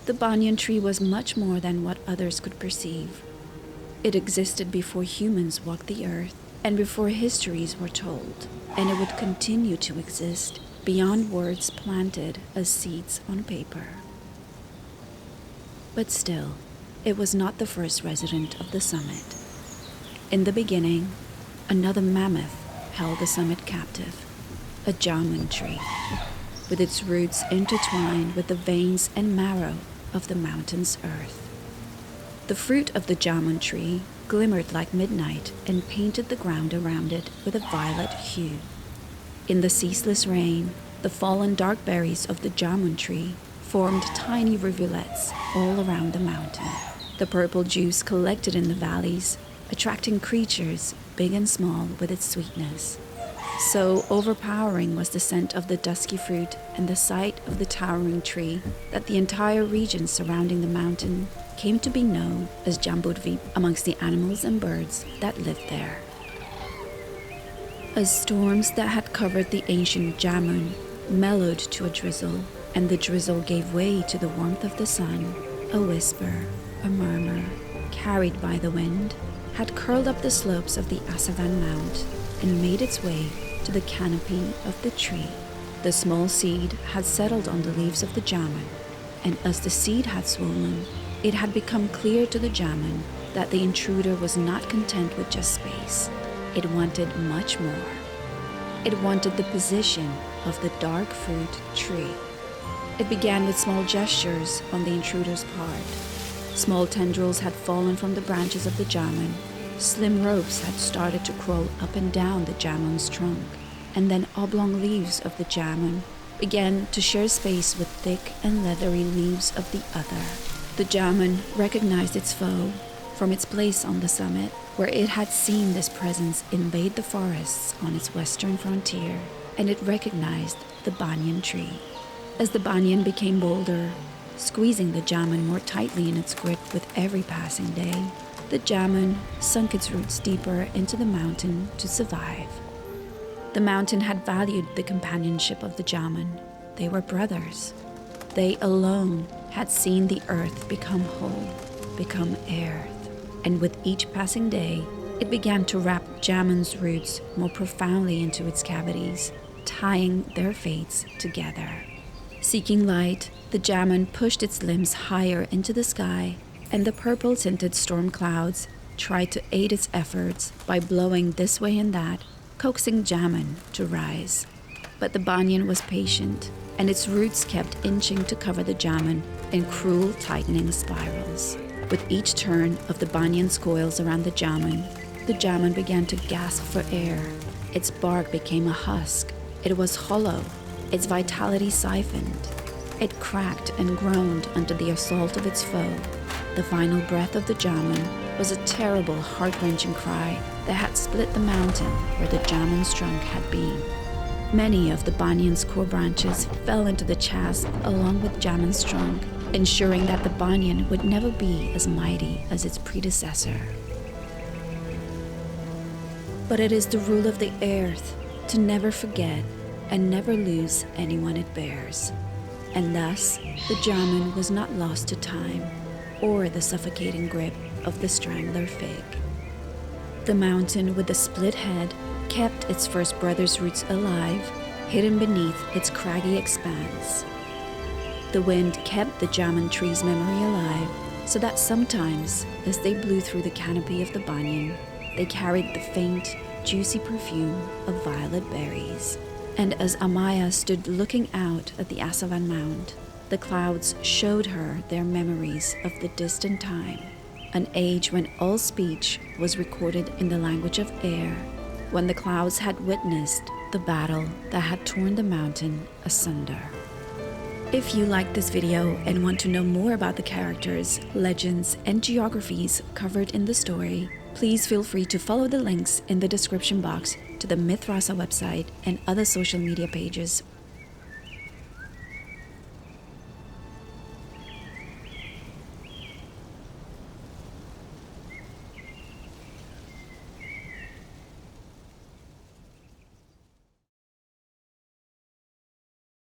The banyan tree was much more than what others could perceive. It existed before humans walked the earth and before histories were told, and it would continue to exist beyond words planted as seeds on paper. But still, it was not the first resident of the summit. In the beginning, another mammoth held the summit captive, a jamun tree, with its roots intertwined with the veins and marrow of the mountain's earth. The fruit of the jamun tree glimmered like midnight and painted the ground around it with a violet hue. In the ceaseless rain, the fallen dark berries of the jamun tree formed tiny rivulets all around the mountain. The purple juice collected in the valleys, attracting creatures big and small with its sweetness. So overpowering was the scent of the dusky fruit and the sight of the towering tree that the entire region surrounding the mountain came to be known as Jambudvip amongst the animals and birds that lived there. As storms that had covered the ancient jamun mellowed to a drizzle, and the drizzle gave way to the warmth of the sun, a whisper, a murmur, carried by the wind, had curled up the slopes of the Asavan Mount and made its way to the canopy of the tree. The small seed had settled on the leaves of the jamun, and as the seed had swollen, it had become clear to the jamun that the intruder was not content with just space. It wanted much more. It wanted the position of the dark fruit tree. It began with small gestures on the intruder's part. Small tendrils had fallen from the branches of the jamun. Slim ropes had started to crawl up and down the jamun's trunk, and then oblong leaves of the jamun began to share space with thick and leathery leaves of the other. The jamun recognized its foe from its place on the summit, where it had seen this presence invade the forests on its western frontier, and it recognized the banyan tree. As the banyan became bolder, squeezing the jamun more tightly in its grip with every passing day, the jamun sunk its roots deeper into the mountain to survive. The mountain had valued the companionship of the jamun. They were brothers. They alone had seen the earth become whole, become earth. And with each passing day, it began to wrap jamun's roots more profoundly into its cavities, tying their fates together. Seeking light, the jamun pushed its limbs higher into the sky, and the purple-tinted storm clouds tried to aid its efforts by blowing this way and that, coaxing jamun to rise. But the banyan was patient, and its roots kept inching to cover the jamun in cruel, tightening spirals. With each turn of the banyan's coils around the jamun began to gasp for air. Its bark became a husk. It was hollow, its vitality siphoned. It cracked and groaned under the assault of its foe. The final breath of the jamun was a terrible, heart-wrenching cry that had split the mountain where the jamun's trunk had been. Many of the banyan's core branches fell into the chasm along with jamun's trunk, ensuring that the banyan would never be as mighty as its predecessor. But it is the rule of the earth to never forget and never lose anyone it bears. And thus, the jamun was not lost to time or the suffocating grip of the strangler fig. The mountain with the split head kept its first brother's roots alive, hidden beneath its craggy expanse. The wind kept the jamun tree's memory alive, so that sometimes, as they blew through the canopy of the banyan, they carried the faint, juicy perfume of violet berries. And as Amaya stood looking out at the Asavan Mount, the clouds showed her their memories of the distant time, an age when all speech was recorded in the language of air, when the clouds had witnessed the battle that had torn the mountain asunder. If you like this video and want to know more about the characters, legends, and geographies covered in the story, please feel free to follow the links in the description box to the Mithrasa website and other social media pages